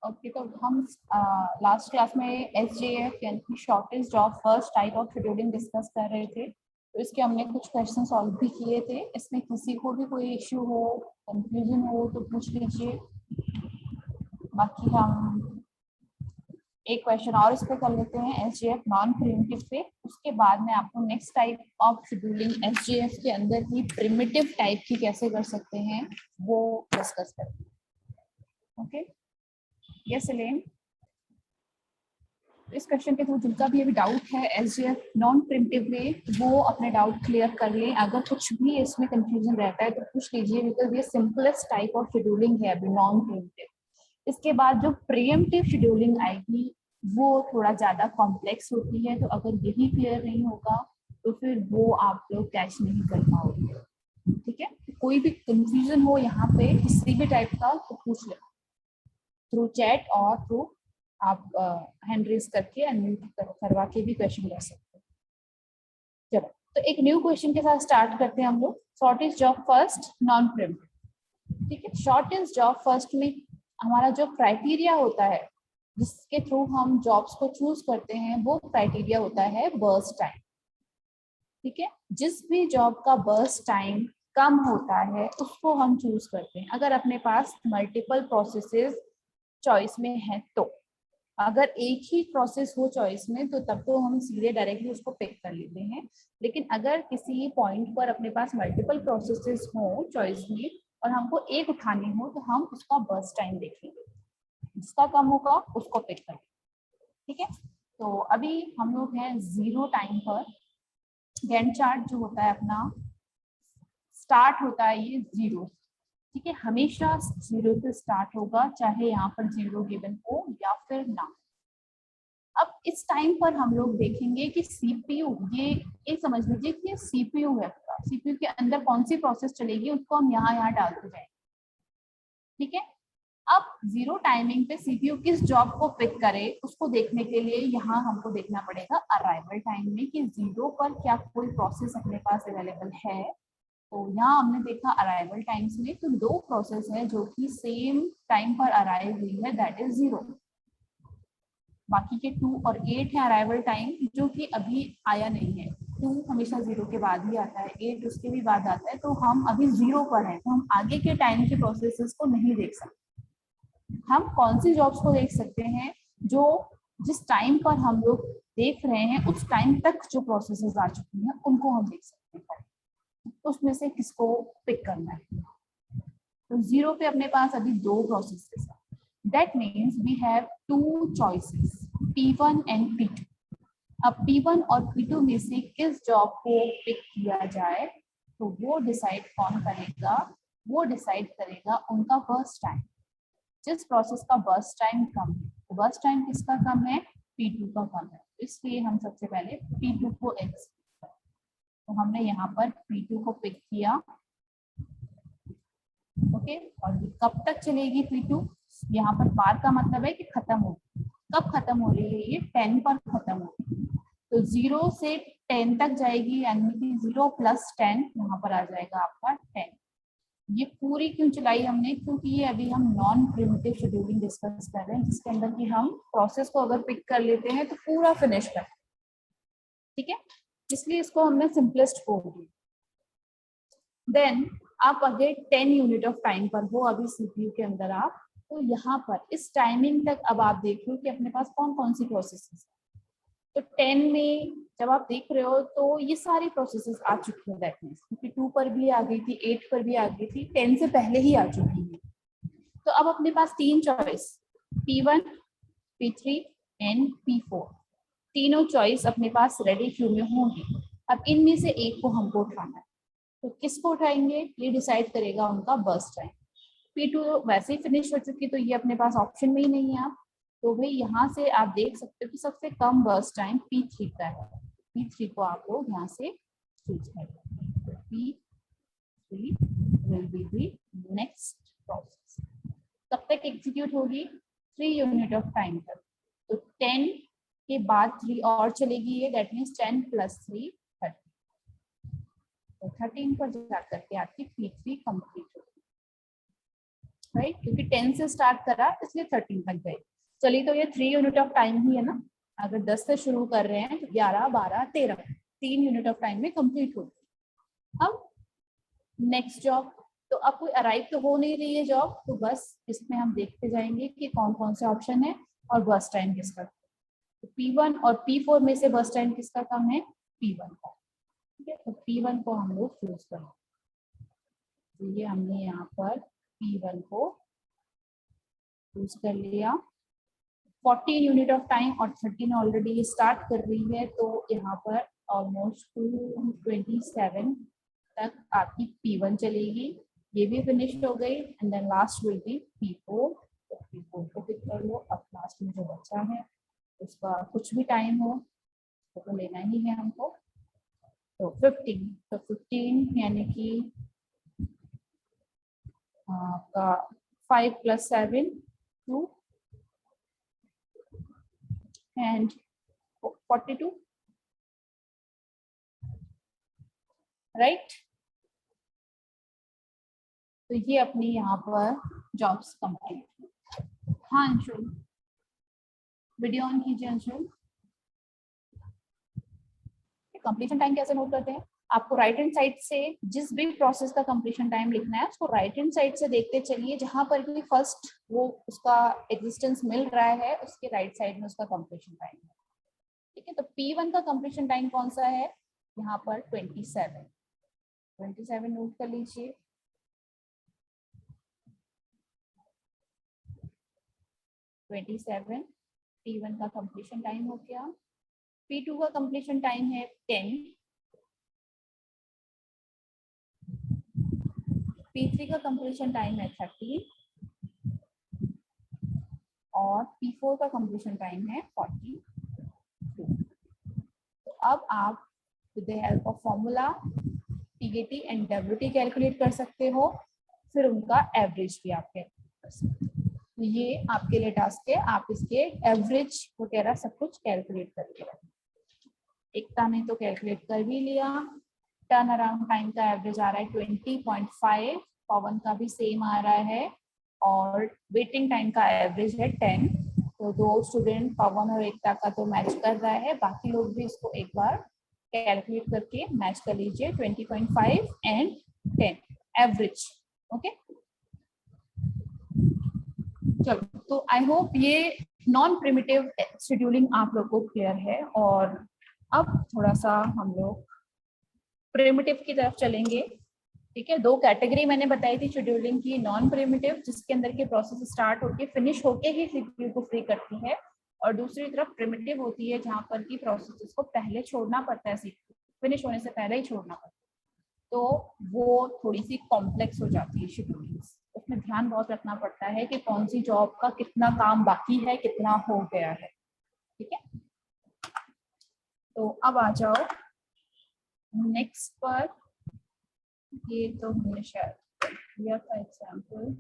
Okay, तो हम last class में एसजेएफ यानी shortage job first type of scheduling discuss कर रहे थे। तो इसके हमने कुछ क्वेश्चन सॉल्व भी किए थे। इसमें किसी को भी कोई इश्यू हो, कंफ्यूजन हो तो पूछ लीजिए। बाकी हम एक क्वेश्चन और इस पे कर लेते हैं एसजेएफ नॉन प्रिमिटिव पे। उसके बाद में आपको next type of scheduling SJF के अंदर ही प्रिमिटिव टाइप की कैसे कर सकते हैं वो डिस्कस करते हैं। Okay, yes Allen. इस क्वेश्चन के थ्रू जिनका भी अभी डाउट है एसजेएफ नॉन प्रिमिटिव में, वो अपने डाउट क्लियर कर लें। अगर कुछ भी इसमें कंफ्यूजन रहता है तो पूछ लीजिए, बिकॉज ये सिंपलेस्ट टाइप ऑफ शेड्यूलिंग है अभी नॉन प्रिमिटिव। इसके बाद जो प्रीएम्प्टिव शेड्यूलिंग आएगी वो थोड़ा ज्यादा कॉम्प्लेक्स होती है। तो अगर यही क्लियर नहीं होगा तो फिर वो आप लोग कैच नहीं कर पाओगे। ठीक है, कोई भी कंफ्यूजन हो यहाँ पे किसी भी टाइप का तो पूछ ले थ्रू चैट और थ्रू आप हैंड रेज करके अनम्यूट करवा के भी क्वेश्चन कर सकते हैं। चलो, तो एक न्यू क्वेश्चन के साथ स्टार्ट करते हैं हम लोग। Shortage job first non primitive. ठीक है, शॉर्टेज जॉब फर्स्ट में हमारा जो क्राइटेरिया होता है जिसके थ्रू हम जॉब्स को चूज करते हैं वो क्राइटेरिया होता है बर्स्ट टाइम। ठीक है, जिस भी जॉब का बर्स्ट टाइम कम होता है उसको हम चूज करते हैं। अगर अपने पास मल्टीपल प्रोसेसेस चॉइस में है तो, अगर एक ही प्रोसेस हो चॉइस में तो तब तो हम सीधे डायरेक्टली उसको पिक कर लेते हैं। लेकिन अगर किसी पॉइंट पर अपने पास मल्टीपल प्रोसेसेस हो चॉइस में और हमको एक उठानी हो तो हम उसका बर्स्ट टाइम देखेंगे, जिसका कम होगा उसको पिक करें। ठीक है, तो अभी हम लोग हैं 0 टाइम पर। गैंट चार्ट जो होता है अपना स्टार्ट होता है ये 0। ठीक है, हमेशा 0 से स्टार्ट होगा, चाहे यहाँ पर 0 गिवन हो या फिर ना। अब इस टाइम पर हम लोग देखेंगे कि सीपीयू, ये समझ लीजिए कि सीपीयू है आपका। सीपीयू के अंदर कौन सी प्रोसेस चलेगी उसको हम यहाँ डालते जाएंगे। ठीक है, अब 0 टाइमिंग पे सीपीयू किस जॉब को पिक करे उसको देखने के लिए यहाँ हमको देखना पड़ेगा अराइवल टाइम में कि 0 पर क्या कोई प्रोसेस अपने पास अवेलेबल है। तो यहाँ हमने देखा अराइवल टाइम्स में तो 2 प्रोसेस है जो कि सेम टाइम पर अराइव हुई है, दैट इज 0। बाकी के 2 और 8 है अराइवल टाइम जो कि अभी आया नहीं है। 2 हमेशा 0 के बाद ही आता है, 8 उसके भी बाद आता है। तो हम अभी 0 पर हैं तो हम आगे के टाइम के प्रोसेसेस को नहीं देख सकते। हम कौन सी जॉब्स को देख सकते हैं जो जिस टाइम पर हम लोग देख रहे हैं उस टाइम तक जो प्रोसेसेस आ चुकी हैं उनको हम देख सकते हैं। उसमें से किसको पिक करना है। तो 0 पे अपने पास अभी 2 प्रोसेसेस हैं। That means we have 2 choices, P1 and P2। अब P1 और P2 में से किस जॉब को पिक किया जाए तो वो डिसाइड कौन करेगा, वो डिसाइड करेगा उनका बर्स्ट टाइम। जिस प्रोसेस का बर्स्ट टाइम कम है, तो बर्स्ट टाइम किसका कम है, P2 का कम है। इसलिए हम सबसे पहले P2 को एग्जीक्यूट करें। तो हमने यहाँ पर P2 को पिक किया। ओके, और कब तक चलेगी P2? यहाँ पर पार का मतलब है कि खत्म होगी। कब खत्म हो रही है ये? 10 पर खत्म हो रही है। तो 0 से 10 तक जाएगी, यानी कि 0 + 10 यहाँ पर आ जाएगा आपका 10। ये पूरी क्यों चलाई हमने? क्योंकि ये अभी हम नॉन प्रिमिटिव शेड्यूलिंग डिस्कस कर रहे हैं जिसके अंदर कि हम प्रोसेस को अगर पिक कर लेते हैं तो पूरा फिनिश कर। ठीक है, इसलिए इसको हमने सिंपलेस्ट बोल दिया। देन आप अगर 10 यूनिट ऑफ टाइम पर हो अभी सीपीयू के अंदर आप, तो यहाँ पर इस टाइमिंग तक अब आप देख लो कि अपने पास कौन कौन सी प्रोसेसेस है। तो 10 में जब आप देख रहे हो तो ये सारी प्रोसेसेस आ चुकी है। दैट मींस क्योंकि 2 पर भी आ गई थी, 8 पर भी आ गई थी, 10 से पहले ही आ चुकी है। तो अब अपने पास 3 choice, P1, P3 and P4, तीनों चॉइस अपने पास रेडी क्यू में होंगी। अब इनमें से एक को हमको उठाना है, तो किसको उठाएंगे ये डिसाइड करेगा उनका बर्स्ट टाइम। P2 वैसे ही फिनिश हो चुकी तो ये अपने पास ऑप्शन में ही नहीं है। आप तो भाई यहाँ से आप देख सकते हो कि सबसे कम बर्स्ट टाइम P3 का है। P3 को आप लोग यहाँ से चूज करेंगे। P3 will be the next process। कब तक एग्जीक्यूट होगी? 3 यूनिट ऑफ टाइम तक। तो 10 के बाद 3 और चलेगी ये, दैट मीन्स 10 + 3 30। तो 13 पर जाकर के आपकी P3 कंप्लीट होगी। राइट, क्योंकि 10 से स्टार्ट करा इसलिए 13 तक गए। चलिए तो ये 3 यूनिट ऑफ टाइम ही है ना, अगर 10 से शुरू कर रहे हैं तो 11, 12, 13 3 यूनिट ऑफ टाइम में कंप्लीट होगी। अब नेक्स्ट जॉब, तो अब कोई अराइव तो हो नहीं रही है जॉब, तो बस इसमें हम देखते जाएंगे कि कौन कौन से ऑप्शन है और बस टाइम किसका। तो P1 और P4 में से बस टाइम किसका कम है? P1 का। ठीक है, तो P1 को हम लोग चूज करें। तो ये हमने यहाँ पर P1 को चूज कर लिया। 14 यूनिट ऑफ टाइम और 13 ऑलरेडी स्टार्ट कर रही है, तो यहाँ पर ऑलमोस्ट 227 तक आपकी P1 चलेगी, ये भी फिनिश हो गई। And then last will be P4। तो P4 को पिक कर लो। अब लास्ट में जो बचा है उसका कुछ भी टाइम हो तो लेना ही है हमको। तो 15, तो 15 यानी कि आपका 5 + 7 2 and 42, राइट। तो ये अपनी यहाँ पर जॉब्स कंप्लीट। हाँ अंशुल, वीडियो ऑन कीजिए अंशुल। कंप्लीशन टाइम कैसे नोट करते हैं? आपको राइट हैंड साइड से जिस भी प्रोसेस का कंप्लीशन टाइम लिखना है उसको राइट हैंड साइड से देखते चलिए, जहां पर भी फर्स्ट वो उसका एग्जिस्टेंस मिल रहा है उसके राइट साइड में उसका कंप्लीशन टाइम है। ठीक है, तो P1 का कंप्लीशन टाइम कौन सा है? यहाँ पर 27 नोट कर लीजिए। 27 P1 का कंप्लीशन टाइम हो गया। P2 का कंप्लीशन टाइम है 10। P3 का कंप्लीशन टाइम है 30 और P4 का कंप्लीशन टाइम है 42। तो अब आप with the help of formula TAT and WT calculate कर सकते हो, फिर उनका एवरेज भी आप कैलकुलेट कर सकते हो। तो ये आपके लिए टास्क है, आप इसके एवरेज वगैरह सब कुछ कैलकुलेट करके रखें। एकता ने तो कैलकुलेट कर भी लिया। टर्न अराउंड टाइम का एवरेज आ रहा है 20.5, पवन का भी सेम आ रहा है, और वेटिंग टाइम का एवरेज है 10। तो दो स्टूडेंट पवन और एकता का तो मैच कर रहा है, बाकी लोग भी इसको एक बार कैलकुलेट करके मैच कर लीजिए। 20.5 एंड 10 एवरेज। ओके, चलो, तो आई होप ये नॉन प्रिमिटिव शेड्यूलिंग आप लोग को क्लियर है। और अब थोड़ा सा हम लोग प्रिमिटिव की तरफ चलेंगे। ठीक है, दो कैटेगरी मैंने बताई थी शेड्यूलिंग की, नॉन प्रिमिटिव जिसके अंदर की प्रोसेस स्टार्ट होके फिनिश होके ही सीपीयू को फ्री करती है, और दूसरी तरफ प्रिमिटिव होती है जहां पर की प्रोसेस को पहले छोड़ना पड़ता है, सीपीयू फिनिश होने से पहले ही छोड़ना पड़ता है। तो वो थोड़ी सी कॉम्प्लेक्स हो जाती है शेड्यूलिंग, उसमें ध्यान बहुत रखना पड़ता है कि कौन सी जॉब का कितना काम बाकी है, कितना हो गया है। ठीक है, तो अब आ जाओ नेक्स्ट पर। ये तो हमने शायद दिया था एग्जाम्पल।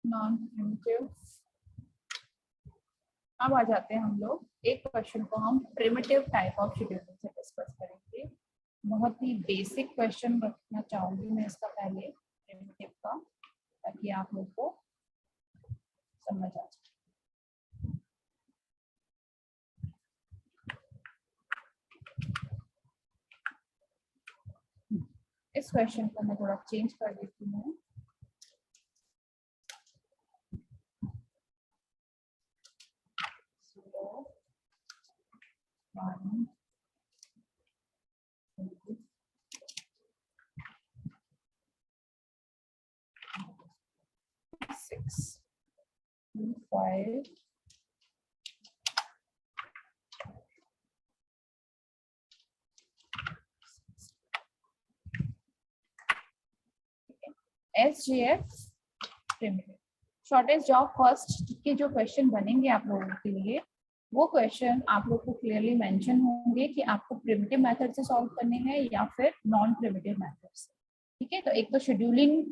Non primitive. अब आ जाते हैं हम लोग एक क्वेश्चन को हम प्रिमिटिव टाइप ऑफ शेड्यूलिंग से डिस्कस करेंगे। बहुत ही बेसिक क्वेश्चन रखना चाहूंगी मैं इसका पहले प्रिमिटिव का, ताकि आप लोग को समझ आ जाए। इस क्वेश्चन को मैं थोड़ा चेंज कर देती हूँ। One, 6, 5, SGF primitive. Shortage job first के जो क्वेश्चन बनेंगे आप लोगों के लिए, वो क्वेश्चन आप लोग को क्लियरली मेंशन होंगे कि आपको प्रिमिटिव मेथड से सॉल्व करने हैं या फिर नॉन प्रिमिटिव मेथड से। ठीक है, तो एक तो शेड्यूलिंग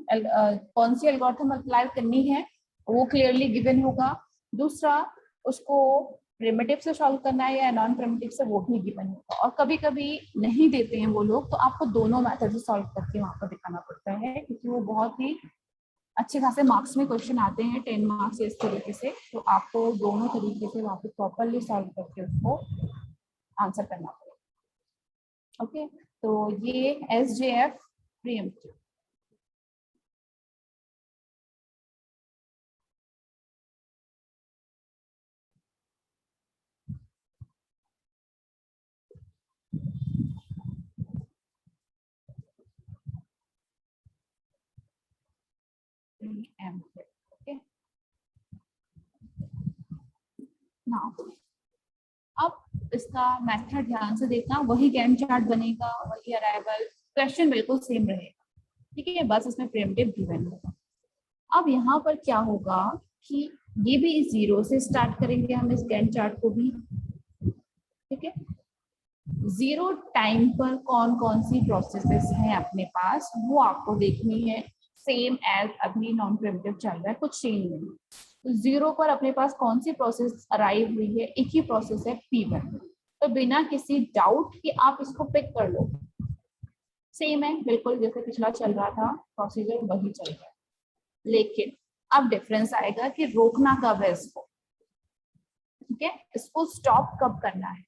कौन सी एल्गोरिथम अप्लाई करनी है वो क्लियरली गिवन होगा, दूसरा उसको प्रिमिटिव से सॉल्व करना है या नॉन प्रिमिटिव से वो भी गिवन होगा। और कभी कभी नहीं देते हैं वो लोग, तो आपको दोनों मेथड से सॉल्व करके वहां पर दिखाना पड़ता है, क्योंकि वो बहुत ही अच्छे खासे मार्क्स में क्वेश्चन आते हैं, 10 मार्क्स इस तरीके से, तो आपको दोनों तरीके से वहां पर प्रॉपरली सॉल्व करके उसको आंसर करना पड़ेगा। ओके, तो ये SJF प्रीएम्प्टिव। ओके, नाउ अब इसका मेथड ध्यान से देखना, वही गैंट चार्ट बनेगा, वही अराइवल, क्वेश्चन बिल्कुल सेम रहेगा। ठीक है, बस इसमें प्रिमिटिव गिवन होगा। अब यहाँ पर क्या होगा कि ये भी इस 0 से स्टार्ट करेंगे हम इस गैंट चार्ट को भी। ठीक है, 0 टाइम पर कौन कौन सी प्रोसेसेस हैं अपने पास वो आपको देखनी है, सेम एज अभी नॉन प्रिमिटिव चल रहा है, कुछ चेंज नहीं। तो 0 पर अपने पास कौन सी प्रोसेस अराइव हुई है, एक ही प्रोसेस है P1। तो बिना किसी डाउट कि आप इसको पिक कर लो, सेम है बिल्कुल जैसे पिछला चल रहा था, प्रोसीजर वही चल रहा है, लेकिन अब डिफरेंस आएगा कि रोकना कब है इसको। ठीक है, इसको स्टॉप कब करना है,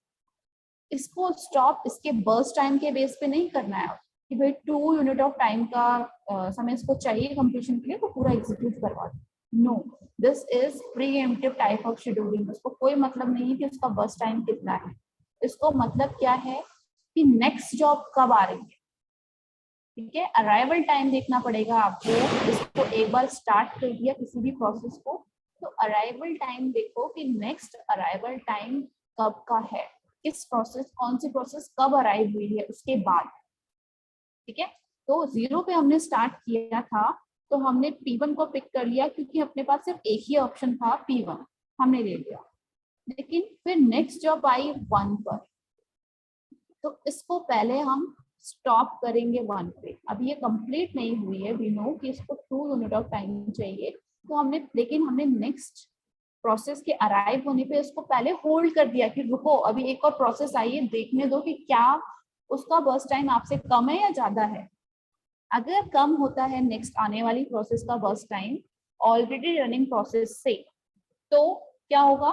इसको स्टॉप इसके बर्स्ट टाइम के बेस पे नहीं करना है कि भाई 2 यूनिट ऑफ टाइम का समय इसको चाहिए कंप्लीशन के लिए तो पूरा एग्जीक्यूट करवा दो। No, this is preemptive type of scheduling. उसको कोई मतलब नहीं है कि उसका बर्स्ट टाइम कितना है, इसको मतलब क्या है कि नेक्स्ट जॉब कब आ रही है। ठीक है, अराइवल टाइम देखना पड़ेगा आपको, इसको एक बार स्टार्ट कर दिया किसी भी प्रोसेस को, तो अराइवल टाइम देखो कि नेक्स्ट अराइवल टाइम कब का है, किस प्रोसेस, कौन सी प्रोसेस कब अराइव हुई है उसके बाद। ठीक है, तो 0 पे हमने स्टार्ट किया था, तो हमने P1 को पिक कर लिया क्योंकि अपने पास सिर्फ एक ही ऑप्शन था P1, हमने ले लिया। लेकिन फिर नेक्स्ट जॉब आई 1 पर, तो इसको पहले हम स्टॉप करेंगे 1 पे। अभी ये कंप्लीट नहीं हुई है, वी नो कि इसको 2 यूनिट ऑफ टाइम चाहिए, तो हमने नेक्स्ट प्रोसेस के अराइव होने पे इसको पहले होल्ड कर दिया कि रुको अभी एक और प्रोसेस आई है, देखने दो कि क्या उसका बर्स्ट टाइम आपसे कम है या ज्यादा है। अगर कम होता है नेक्स्ट आने वाली प्रोसेस का burst time already running process से, तो क्या होगा,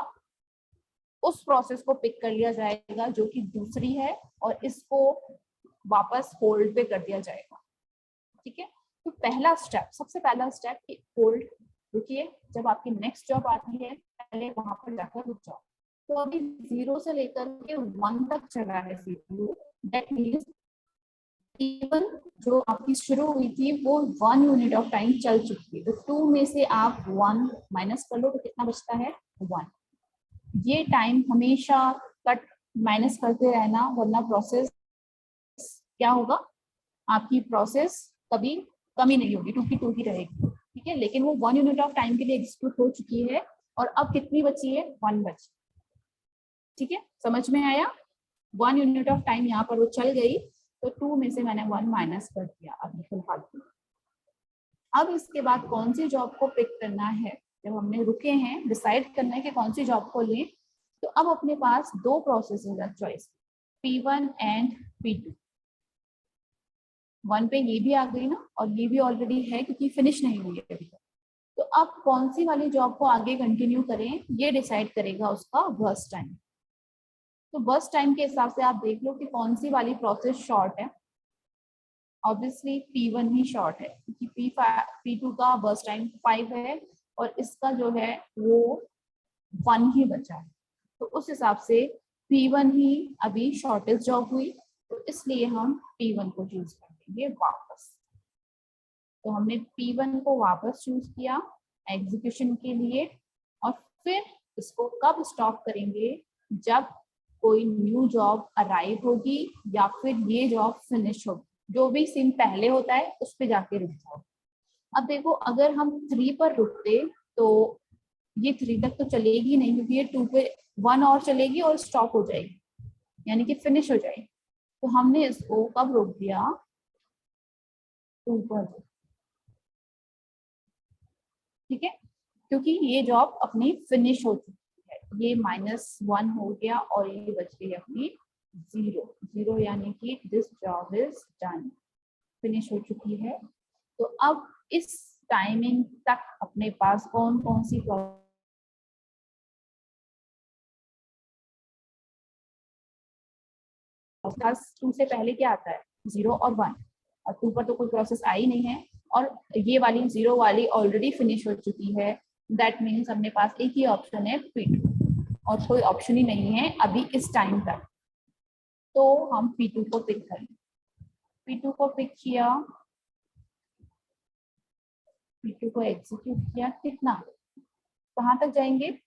उस प्रोसेस को पिक कर लिया जाएगा जो कि दूसरी है, और इसको वापस होल्ड पे कर दिया जाएगा। ठीक है, तो पहला स्टेप, सबसे पहला स्टेप होल्ड, रुकिए, जब आपकी नेक्स्ट जॉब आती है पहले वहां पर जाकर रुक जाओ। तो अभी 0 से लेकर के 1 तक चला है CPU, दैट मींस इवन जो आपकी शुरू हुई थी वो 1 यूनिट ऑफ टाइम चल चुकी है, तो 2 में से आप 1 माइनस कर लो तो कितना बचता है 1। ये टाइम हमेशा कट माइनस करते रहना, वरना प्रोसेस क्या होगा, आपकी प्रोसेस कभी कमी नहीं होगी, 2 की 2 ही रहेगी। ठीक है, लेकिन वो 1 यूनिट ऑफ टाइम के लिए एग्जीक्यूट हो चुकी है, और अब कितनी बची है, 1 बची। ठीक है, समझ में आया, 1 यूनिट ऑफ टाइम यहाँ पर वो चल गई, तो 2 में से मैंने 1 माइनस कर दिया अभी फिलहाल। अब इसके बाद कौन सी जॉब को पिक करना है, जब हमने रुके हैं डिसाइड करना है कि कौन सी जॉब को लें, तो अब अपने पास 2 प्रोसेसेस है चॉइस, P1 एंड P2। 1 पे ये भी आ गई ना, और ये भी ऑलरेडी है क्योंकि फिनिश नहीं हुई है अभी तक। तो अब कौन सी वाली जॉब को आगे कंटिन्यू करें, ये डिसाइड करेगा उसका बर्स्ट टाइम। तो बर्स्ट टाइम के हिसाब से आप देख लो कि कौन सी वाली प्रोसेस शॉर्ट है। ऑब्वियसली P1 ही शॉर्ट है क्योंकि P2 का बर्स्ट टाइम 5 है, और इसका जो है वो 1 ही बचा है, तो उस हिसाब से P1 ही अभी शॉर्टेस्ट जॉब हुई, तो इसलिए हम P1 को चूज कर देंगे वापस। तो हमने P1 को वापस चूज किया एग्जीक्यूशन के लिए, और फिर इसको कब स्टॉप करेंगे, जब कोई न्यू जॉब अराइव होगी या फिर ये जॉब फिनिश होगी, जो भी सिम पहले होता है उस पे जाके रुक जाओ। अब देखो, अगर हम 3 पर रुकते तो ये 3 तक तो चलेगी नहीं, क्योंकि ये 2 पे 1 और चलेगी और स्टॉप हो जाएगी, यानी कि फिनिश हो जाएगी। तो हमने इसको कब रोक दिया, 2 पर। ठीक है, क्योंकि ये जॉब अपनी फिनिश हो चुकी है, ये -1 हो गया और ये बच गई अपनी 0, यानी कि this job is done, finish हो चुकी है। तो अब इस टाइमिंग तक अपने पास कौन कौन सी क्लास 2 से पहले क्या आता है, 0 और 1, और 2 पर तो कोई प्रोसेस आई नहीं है, और ये वाली 0 वाली ऑलरेडी फिनिश हो चुकी है। दैट मीन्स अपने पास एक ही ऑप्शन है P2, और कोई ऑप्शन ही नहीं है अभी इस टाइम तक। तो हम P2 को पिक करें, P2 को पिक किया, P2 को एग्जीक्यूट किया, कितना, कहाँ तक जाएंगे,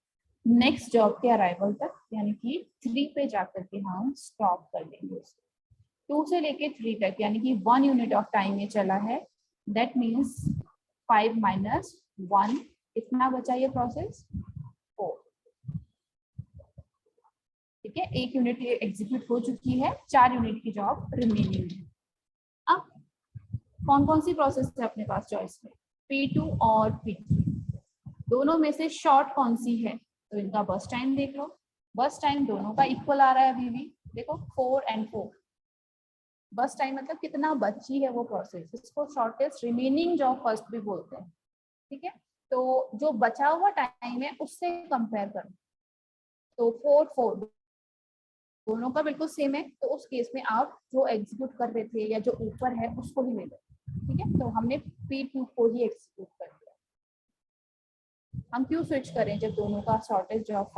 नेक्स्ट जॉब के अराइवल तक, यानी कि 3 पे जाकर के हम स्टॉप कर देंगे उसको। 2 से लेके 3 तक, यानी कि 1 यूनिट ऑफ टाइम ये चला है। दैट मीन्स 5 - 1, कितना बचा ये प्रोसेस, 4। ठीक है, 1 यूनिट ये एग्जीक्यूट हो चुकी है, 4 यूनिट की जॉब रिमेनिंग है। अब कौन कौन सी प्रोसेस है अपने पास चॉइस में, P2 और P3, दोनों में से शॉर्ट कौन सी है, तो इनका बस टाइम देख लो। बस टाइम दोनों का इक्वल आ रहा है अभी भी, देखो 4 और 4। बस टाइम मतलब कितना बची है वो प्रोसेस, इसको शॉर्टेस्ट रिमेनिंग जॉब फर्स्ट भी बोलते हैं। ठीक है, तो जो बचा हुआ टाइम है उससे कंपेयर करो, तो 4 4 दोनों का बिल्कुल सेम है, तो उस केस में आप जो एग्जीक्यूट कर रहे थे या जो ऊपर है उसको ही ले लो। ठीक है, तो हमने P2 को ही एग्जीक्यूट कर दिया। हम क्यों स्विच करें जब दोनों का शॉर्टेज जॉब,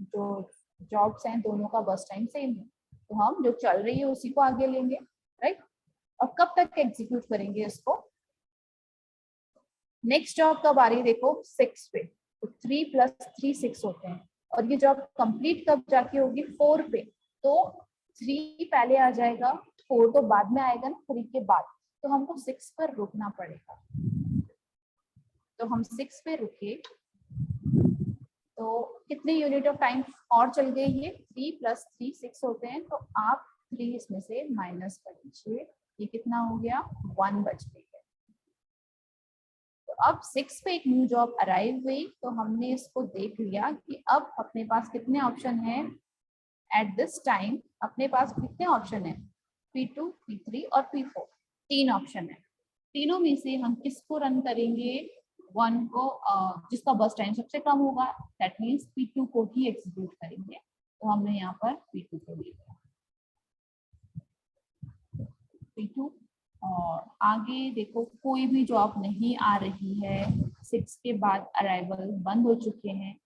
जो जॉब्स हैं दोनों का बस टाइम सेम है, तो हम जो चल रही है उसी को आगे लेंगे, राइट। और कब तक एग्जीक्यूट करेंगे इसको, नेक्स्ट जॉब कब आ रही है देखो, 6 पे, तो 3 + 3 6 होते हैं, और ये जॉब कंप्लीट कब जाके होगी, 4 पे, तो 3 पहले आ जाएगा, 4 तो बाद में आएगा ना 3 के बाद, तो हमको 6 पर रुकना पड़ेगा। तो हम 6 पे रुके, तो कितने यूनिट ऑफ टाइम और चल गए, ये 3 + 3 6 होते हैं, तो आप 3 इसमें से माइनस कर दीजिए, ये कितना हो गया, 1 बच गई है। तो अब 6 पे एक न्यू जॉब अराइव हुई, तो हमने इसको देख लिया कि अब अपने पास कितने ऑप्शन हैं, एट दिस टाइम अपने पास कितने ऑप्शन है, P2 P3 और P4, 3 ऑप्शन है। तीनों में से हम किसको रन करेंगे, 1 को, जिसका बस टाइम सबसे कम होगा, दैट मीन्स P2 को ही एग्जीक्यूट करेंगे। तो हमने यहाँ पर P2 को लिया, P2। और आगे देखो कोई भी जॉब नहीं आ रही है, 6 के बाद अराइवल बंद हो चुके हैं,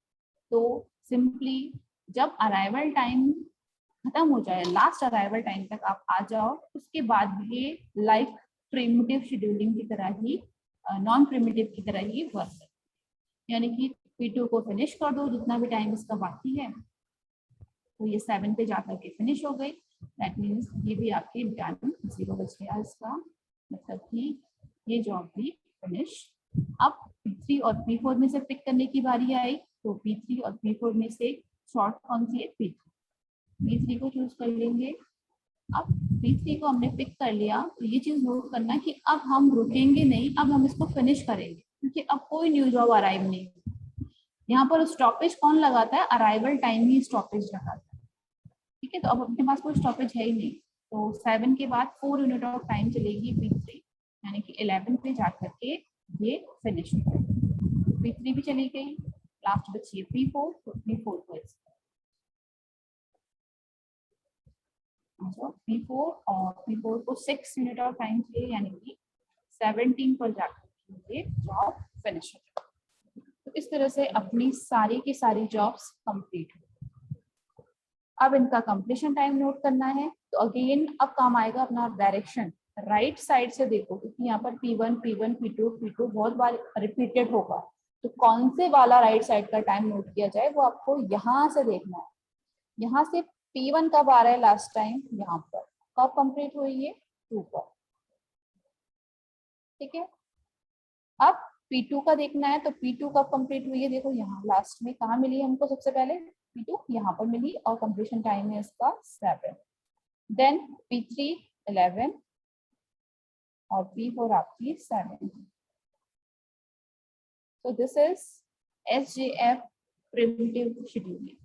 तो सिंपली जब अराइवल टाइम खत्म हो जाए, लास्ट अराइवल टाइम तक आप आ जाओ, उसके बाद ये लाइक प्रिमिटिव शेड्यूलिंग की तरह ही, नॉन प्रिमिटिव की तरह ही वर्क है, यानी कि P2 को फिनिश कर दो जितना भी टाइम इसका बाकी है, तो ये 7 पे जाकर के फिनिश हो गई। दैट मीन्स ये भी आपकी डन, 0 बच गया इसका, मतलब कि ये जॉब भी फिनिश। अब P3 और P4 में से पिक करने की बारी आई, तो P3 और P4 में से शॉर्ट कौन सी है, P3 को चूज कर लेंगे। अब P3 को हमने पिक कर लिया, तो ये चीज नोट करना कि अब हम रुकेंगे नहीं, अब हम इसको फिनिश करेंगे, क्योंकि अब कोई न्यू जॉब अराइव नहीं। यहाँ पर स्टॉपेज कौन लगाता है, अराइवल टाइम ही स्टॉपेज लगाता है। ठीक है, तो अब अपने पास कोई स्टॉपेज है ही नहीं, तो 7 के बाद 4 यूनिट ऑफ टाइम चलेगी P3, यानी कि 11 पे जाकर के ये फिनिश हो जाएगी। P3 भी चली गई, लास्ट बची है P4, तो P4 को P4 और P4 को 6 यूनिट ऑफ टाइम चाहिए, यानी कि 17 पर जाकर ये जॉब फिनिश हो जाएगी। तो इस तरह से अपनी सारी की सारी जॉब्स कंप्लीट हो। अब इनका कंप्लीशन टाइम नोट करना है, तो अगेन अब काम आएगा अपना डायरेक्शन, राइट साइड से देखो, क्योंकि यहाँ पर P1 P1 P2 P2 बहुत बार रिपीटेड होगा, तो कौन से वाला राइट साइड का टाइम नोट किया जाए वो आपको यहाँ से देखना है। यहाँ से P1 कब आ रहा है लास्ट टाइम, यहाँ पर कब कंप्लीट हुई है, 2 पर। ठीक है, अब P2 का देखना है तो P2 कब कंप्लीट हुई है, देखो यहाँ लास्ट में कहाँ मिली है हमको सबसे पहले, P2 यहाँ पर मिली और कंप्लीशन टाइम है इसका 7, देन P3 11 और P4 आपकी 7। So this is SJF primitive scheduling.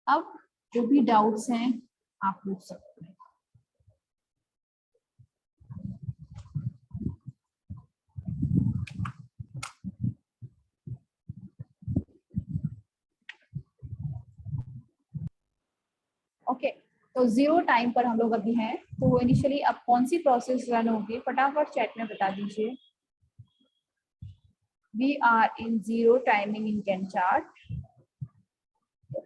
अब जो भी डाउट्स हैं आप पूछ सकते हैं। ओके तो जीरो टाइम पर हम लोग अभी हैं, तो इनिशियली अब कौन सी प्रोसेस रन होगी फटाफट चैट में बता दीजिए। We are in zero timing in Gantt chart.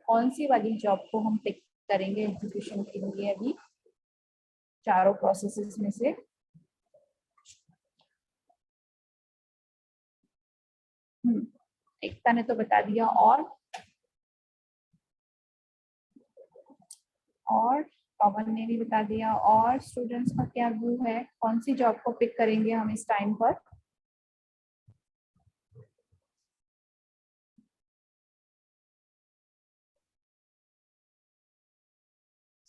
कौन सी वाली जॉब को हम पिक करेंगे एग्जीक्यूशन के लिए अभी चारों प्रोसेसेस में से? एकता ने तो बता दिया, और पवन ने भी बता दिया, और स्टूडेंट्स का क्या व्यू है, कौन सी जॉब को पिक करेंगे हम इस टाइम पर?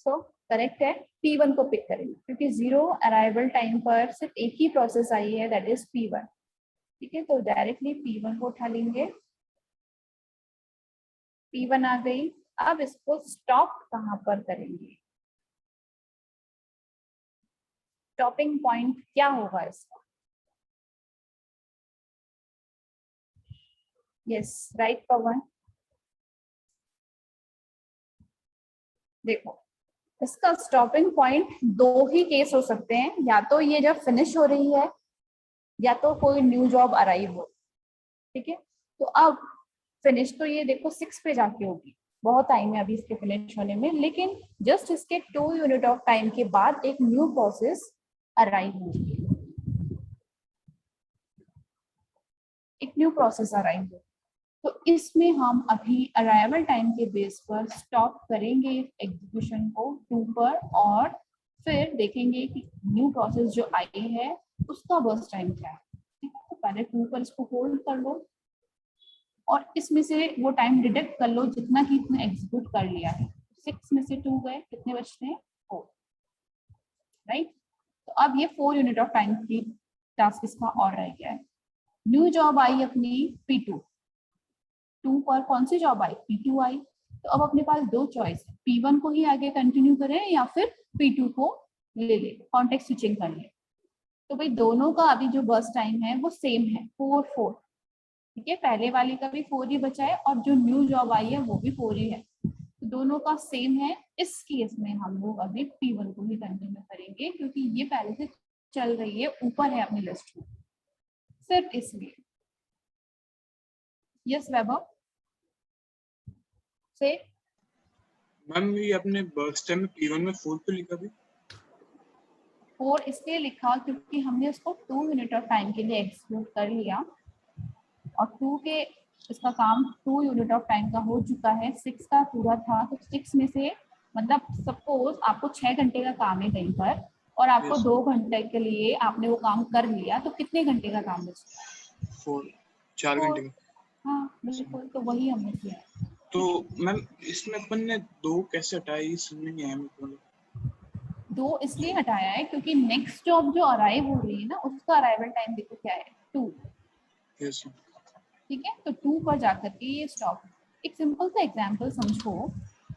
सो करेक्ट है, P1 को पिक करेंगे क्योंकि जीरो अराइवल टाइम पर सिर्फ एक ही प्रोसेस आई है, दैट इज P1। ठीक है, तो डायरेक्टली P1 को उठा लेंगे। P1 आ गई, अब इसको स्टॉप कहाँ पर करेंगे? स्टॉपिंग पॉइंट क्या होगा इसका? यस राइट पवन। देखो इसका स्टॉपिंग पॉइंट दो ही केस हो सकते हैं, या तो ये जब फिनिश हो रही है या तो कोई न्यू जॉब अराइव हो। ठीक है, तो अब फिनिश तो ये देखो 6 पे जाके होगी, बहुत टाइम है अभी इसके फिनिश होने में, लेकिन जस्ट इसके 2 यूनिट ऑफ टाइम के बाद एक न्यू प्रोसेस अराइव होगी, एक न्यू प्रोसेस अराइव होगी। तो इसमें हम अभी अराइवल टाइम के बेस पर स्टॉप करेंगे एग्जीक्यूशन को 2 पर, और फिर देखेंगे कि न्यू प्रोसेस जो आई है उसका बर्स्ट टाइम क्या है। ठीक है, तो पहले 2 पर इसको होल्ड कर लो और इसमें से वो टाइम डिडक्ट कर लो जितना कि इसने एग्जीक्यूट कर लिया है। 6 में से 2 गए, कितने बचते हैं? 4, राइट। तो अब ये 4 यूनिट ऑफ टाइम की टास्क इसका और रह गया है। न्यू जॉब आई अपनी P2, 2 पर कौन सी जॉब आई? P2 आई। तो अब अपने पास दो चॉइस है, P1 को ही आगे कंटिन्यू करें या फिर P2 को ले ले, कॉन्टेक्स्ट स्विचिंग कर ले। तो भाई दोनों का अभी जो बर्स्ट टाइम है वो सेम है, 4 ठीक है, पहले वाली का भी 4 ही बचा है और जो न्यू जॉब आई है वो भी 4 ही है, तो दोनों का सेम है। इस केस में हम लोग अभी P1 को ही कंटिन्यू करेंगे क्योंकि ये पहले से चल रही है, ऊपर है अपनी लिस्ट में, सिर्फ इसलिए। यस वैभव से मैम ये अपने बर्स्ट टाइम में P1 में 4 पे लिखा भी? 4 इसलिए लिखा क्योंकि हमने उसको 2 यूनिट ऑफ टाइम के लिए एक्सक्लूड कर लिया और 2 के इसका काम 2 यूनिट ऑफ टाइम का हो चुका है, 6 का पूरा था, तो 6 में से मतलब सपोज आपको 6 घंटे का काम है कहीं पर और आपको 2 घंटे के लिए आपने वो काम कर लिया, तो कितने घंटे का काम बचा? 4 घंटे का। हाँ बिल्कुल, तो वही हमने किया। तो मैम इसमें अपन ने 2 कैसे हटाए, ये समझ नहीं आया मेरे को। 2 इसलिए हटाया है क्योंकि नेक्स्ट जॉब जो अराइव हो रही है ना उसका अराइवल टाइम देखो क्या है, 2। यस ठीक है, तो 2 पर जाकर के ये स्टॉप। एक सिंपल सा एग्जांपल समझो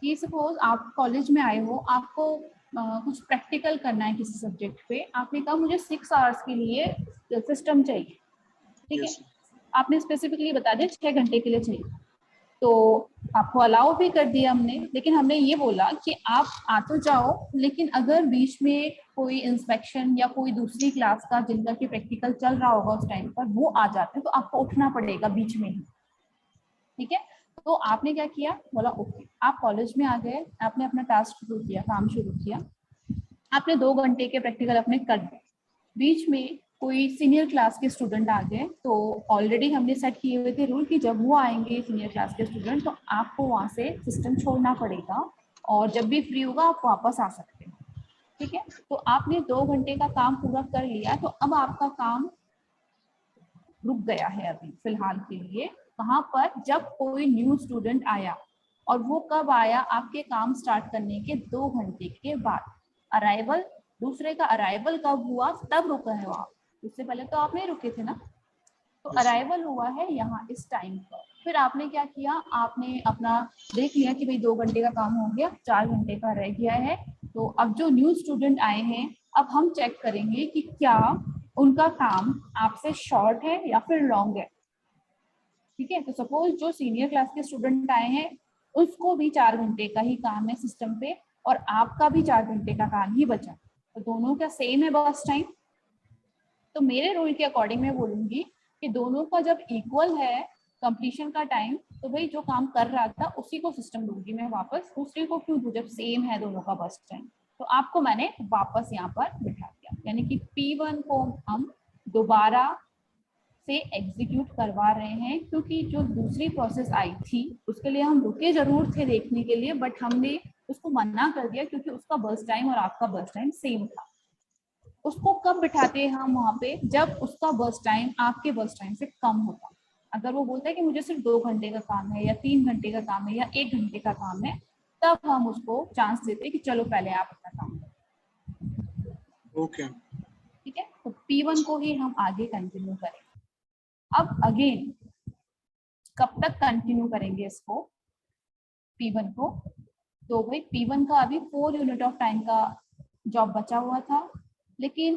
कि सपोज आप कॉलेज में आए हो, आपको कुछ प्रैक्टिकल करना है किसी सब्जेक्ट पे, आपने कहा मुझे 6 आवर्स के लिए सिस्टम चाहिए। ठीक है, आपने स्पेसिफिकली बता दिया 6 घंटे के लिए चाहिए, तो आपको अलाउ भी कर दिया हमने, लेकिन हमने ये बोला कि आप आ तो जाओ, लेकिन अगर बीच में कोई इंस्पेक्शन या कोई दूसरी क्लास का जिनका कि प्रैक्टिकल चल रहा होगा उस टाइम पर वो आ जाते हैं तो आपको उठना पड़ेगा बीच में ही। ठीक है, तो आपने क्या किया, बोला ओके, आप कॉलेज में आ गए, आपने अपना टास्क शुरू किया, काम शुरू किया, आपने 2 घंटे के प्रैक्टिकल अपने कर दिए, बीच में कोई सीनियर क्लास के स्टूडेंट आ गए, तो ऑलरेडी हमने सेट किए हुए थे रूल कि जब वो आएंगे सीनियर क्लास के स्टूडेंट तो आपको वहाँ से सिस्टम छोड़ना पड़ेगा और जब भी फ्री होगा आप वापस आ सकते हैं। ठीक है, तो आपने 2 घंटे का काम पूरा कर लिया, तो अब आपका काम रुक गया है अभी फिलहाल के लिए। कहाँ पर? जब कोई न्यू स्टूडेंट आया, और वो कब आया? आपके काम स्टार्ट करने के 2 घंटे के बाद। अराइवल, दूसरे का अराइवल कब हुआ तब रुका है आप, उससे पहले तो आप नहीं रुके थे ना। तो Yes, अराइवल हुआ है यहाँ इस टाइम पर। फिर आपने क्या किया? आपने अपना देख लिया कि भाई 2 घंटे का काम हो गया, 4 घंटे का रह गया है। तो अब जो न्यू स्टूडेंट आए हैं, अब हम चेक करेंगे कि क्या उनका काम आपसे शॉर्ट है या फिर लॉन्ग है। ठीक है, तो सपोज जो सीनियर क्लास के स्टूडेंट आए हैं उसको भी 4 घंटे का ही काम है सिस्टम पे, और आपका भी 4 घंटे का काम ही बचा, तो दोनों का सेम है बस टाइम। तो मेरे रूल के अकॉर्डिंग मैं बोलूंगी कि दोनों का जब इक्वल है कंप्लीशन का टाइम, तो भाई जो काम कर रहा था उसी को सिस्टम दूंगी मैं वापस, दूसरे को क्यों दूं जब सेम है दोनों का बस टाइम। तो आपको मैंने वापस यहाँ पर बिठा दिया, यानी कि P1 को हम दोबारा से एग्जीक्यूट करवा रहे हैं, क्योंकि जो दूसरी प्रोसेस आई थी उसके लिए हम रुके जरूर थे देखने के लिए, बट हमने उसको मना कर दिया क्योंकि उसका बस टाइम और आपका बस टाइम सेम था। उसको कब बिठाते हैं हम वहां पे? जब उसका बस टाइम आपके बस टाइम से कम होता। अगर वो बोलता है कि मुझे सिर्फ 2 घंटे का काम है या 3 घंटे का काम है या 1 घंटे का काम है, तब हम उसको चांस देते हैं कि चलो पहले आप अपना काम करो। okay. ठीक है, तो P1 को ही हम आगे कंटिन्यू करेंगे। अब अगेन कब तक कंटिन्यू करेंगे इसको P1 को? तो भाई P1 का अभी 4 यूनिट ऑफ टाइम का जॉब बचा हुआ था, लेकिन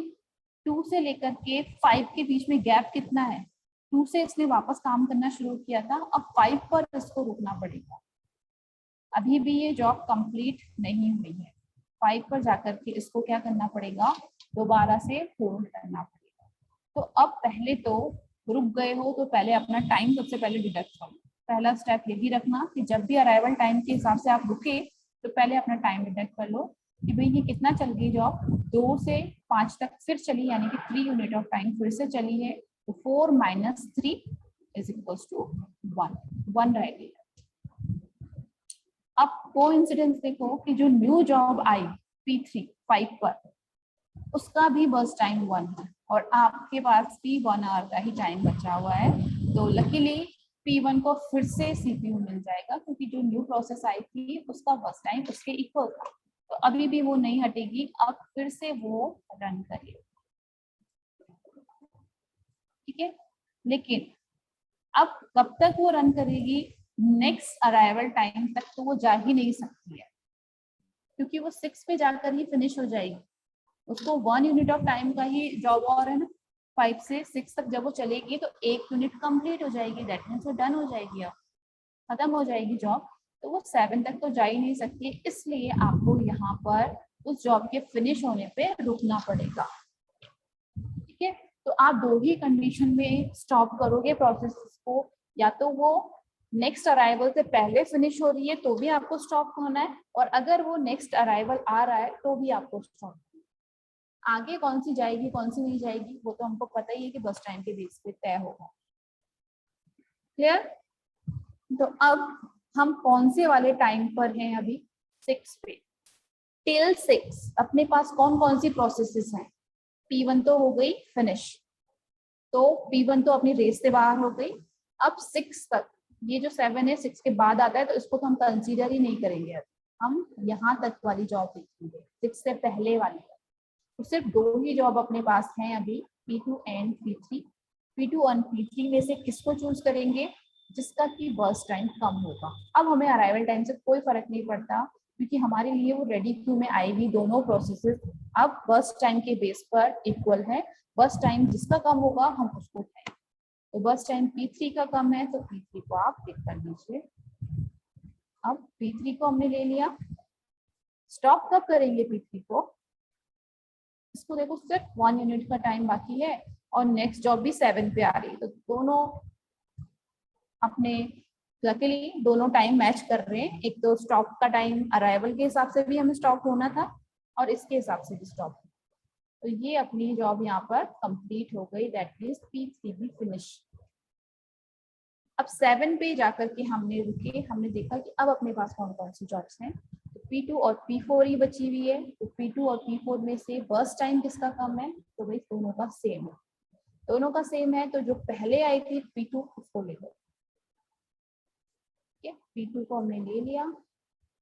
2 से लेकर के 5 के बीच में गैप कितना है? 2 से इसने वापस काम करना शुरू किया था, अब 5 पर इसको रुकना पड़ेगा। अभी भी ये जॉब कंप्लीट नहीं हुई है, 5 पर जाकर के इसको क्या करना पड़ेगा? दोबारा से होल्ड करना पड़ेगा। तो अब पहले तो रुक गए हो तो पहले अपना टाइम सबसे पहले डिडक्ट करो। पहला स्टेप यही रखना कि जब भी अराइवल टाइम के हिसाब से आप रुके तो पहले अपना टाइम डिडक्ट कर लो कि भाई ये कितना चल गई जॉब, 2 से 5 तक फिर चली, यानी कि 3 यूनिट ऑफ टाइम फिर से चली है। तो 4 - 3 = 1 रह गई। अब कोइंसिडेंस देखो कि जो न्यू जॉब आई P3 5 पर, उसका भी बस टाइम 1 है और आपके पास भी 1 आवर का ही टाइम बचा हुआ है। तो लकीली P1 को फिर से CPU मिल जाएगा, क्योंकि जो न्यू प्रोसेस आई थी उसका बस टाइम उसके इक्वल था। तो अभी भी वो नहीं हटेगी, अब फिर से वो रन करेगी। ठीक है, लेकिन अब कब तक वो रन करेगी? नेक्स्ट अराइवल टाइम तक तो वो जा ही नहीं सकती है, क्योंकि वो 6 पे जाकर ही फिनिश हो जाएगी। उसको 1 यूनिट ऑफ टाइम का ही जॉब और है ना, 5 से 6 तक जब वो चलेगी तो 1 यूनिट कंप्लीट हो जाएगी, दैट मीन्स वो डन हो जाएगी, अब खत्म हो जाएगी जॉब। तो वो 7 तक तो जा ही नहीं सकती, इसलिए आपको यहाँ पर उस जॉब के फिनिश होने पे रुकना पड़ेगा। ठीक है, तो आप 2 ही कंडीशन में स्टॉप करोगे प्रोसेस को, या तो वो नेक्स्ट अराइवल से पहले फिनिश हो रही है तो भी आपको स्टॉप होना है, और अगर वो नेक्स्ट अराइवल आ रहा है तो भी आपको स्टॉप। आगे कौन सी जाएगी कौन सी नहीं जाएगी वो तो हमको पता ही है कि बस टाइम के बेस पे तय होगा। क्लियर? तो अब हम कौन से वाले टाइम पर हैं अभी? 6 पे। टिल 6 अपने पास कौन कौन सी प्रोसेसेस हैं? P1 तो हो गई फिनिश, तो P1 तो अपनी रेस से बाहर हो गई। अब 6 तक, ये जो 7 है 6 के बाद आता है तो इसको तो हम कंसीडर ही नहीं करेंगे, हम यहाँ तक वाली जॉब देखेंगे, 6 से पहले वाली। तो सिर्फ 2 ही जॉब अपने पास हैं अभी, P2 एंड P3। P2 और P3 में से किसको चूज करेंगे? जिसका कि बर्स्ट टाइम कम होगा। अब हमें अराइवल टाइम से कोई फर्क नहीं पड़ता, क्योंकि हमारे लिए वो रेडी क्यू में आएगी दोनों प्रोसेसेस अब बर्स्ट टाइम के बेस पर इक्वल है। बर्स्ट टाइम जिसका कम होगा हम उसको उठाएंगे। तो बर्स्ट टाइम P3 का कम है तो P3 को आप टिक कर लीजिए। अब P3 को हमने ले लिया, स्टॉप कब करेंगे P3 को? इसको देखो सिर्फ 1 यूनिट का टाइम बाकी है और नेक्स्ट जॉब भी 7 पे आ रही है, तो दोनों अपने लकीली दोनों टाइम मैच कर रहे हैं। एक तो स्टॉप का टाइम अराइवल के हिसाब से भी हमें स्टॉप होना था और इसके हिसाब से भी स्टॉप, तो ये अपनी जॉब यहाँ पर कंप्लीट हो गई, दैट मींस P3 भी फिनिश। अब 7 पे जाकर के हमने रुके, हमने देखा कि अब अपने पास कौन कौन सी जॉब्स हैं। तो P2 और P4 ही बची हुई है, तो P2 और P4 में से बर्स्ट टाइम किसका कम है? तो भाई दोनों का सेम है। दोनों का सेम है, तो जो पहले आई थी P2 उसको ले लो। ठीक है, P2 को हमने ले लिया।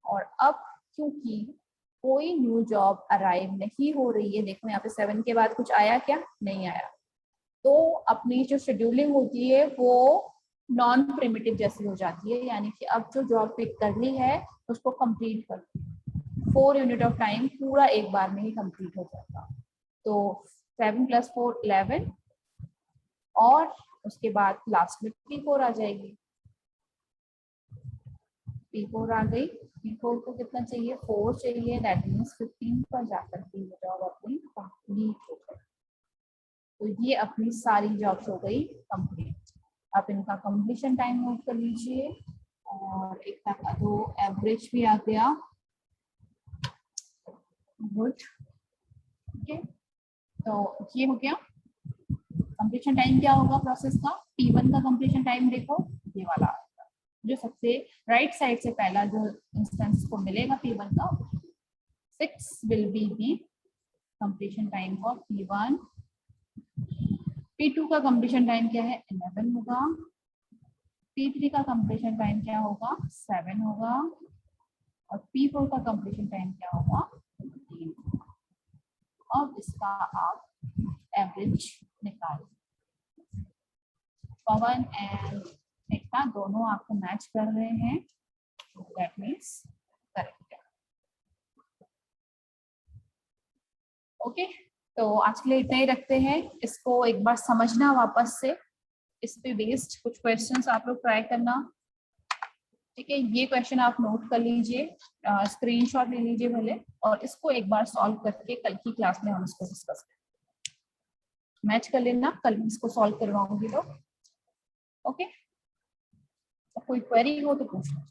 और अब क्योंकि कोई न्यू जॉब अराइव नहीं हो रही है, देखो यहाँ पे 7 के बाद कुछ आया क्या, नहीं आया, तो अपनी जो शेड्यूलिंग होती है वो नॉन प्रिमिटिव जैसी हो जाती है, यानी कि अब जो जॉब पिक करनी है उसको कंप्लीट कर 4 यूनिट ऑफ टाइम पूरा एक बार में ही कंप्लीट हो जाएगा। तो 7 + 4 11, और उसके बाद लास्ट में P4 आ जाएगी। P4 आ गई, P4 को कितना चाहिए, 4 चाहिए, दैट मीन्स 15 पर जाकर के ये जॉब अपनी कंप्लीट हो गई। तो ये अपनी सारी जॉब्स हो गई कंप्लीट। आप इनका कंप्लीशन टाइम नोट कर लीजिए, और एक का तो एवरेज भी आ गया। गुड, ठीक है, तो ये हो गया। कंप्लीशन टाइम क्या होगा प्रोसेस का, P1 का कंप्लीशन टाइम देखो ये वाला आएगा, जो सबसे राइट साइड से पहला जो इंस्टेंस को मिलेगा P1 का, 6 will be the completion time for P1। P2 का कंप्लीशन टाइम क्या है, 11 होगा। P3 का कंप्लीशन टाइम क्या होगा, 7 होगा। और P4 का कंप्लीशन टाइम क्या होगा, 15 होगा। अब इसका आप एवरेज निकाल, पवन एंड एकता दोनों आपको मैच कर रहे हैं, दैट मीन्स करेक्ट है। ओके, तो आज के लिए इतना ही रखते हैं। इसको एक बार समझना वापस से, इस पे बेस्ड कुछ क्वेश्चंस आप लोग ट्राई करना। ठीक है, ये क्वेश्चन आप नोट कर लीजिए, स्क्रीनशॉट ले लीजिए भले, और इसको एक बार सॉल्व करके कल की क्लास में हम इसको डिस्कस करेंगे। मैच कर लेना, कल इसको सॉल्व करवाऊंगी तो। ओके, कोई क्वेरी हो तो पूछना।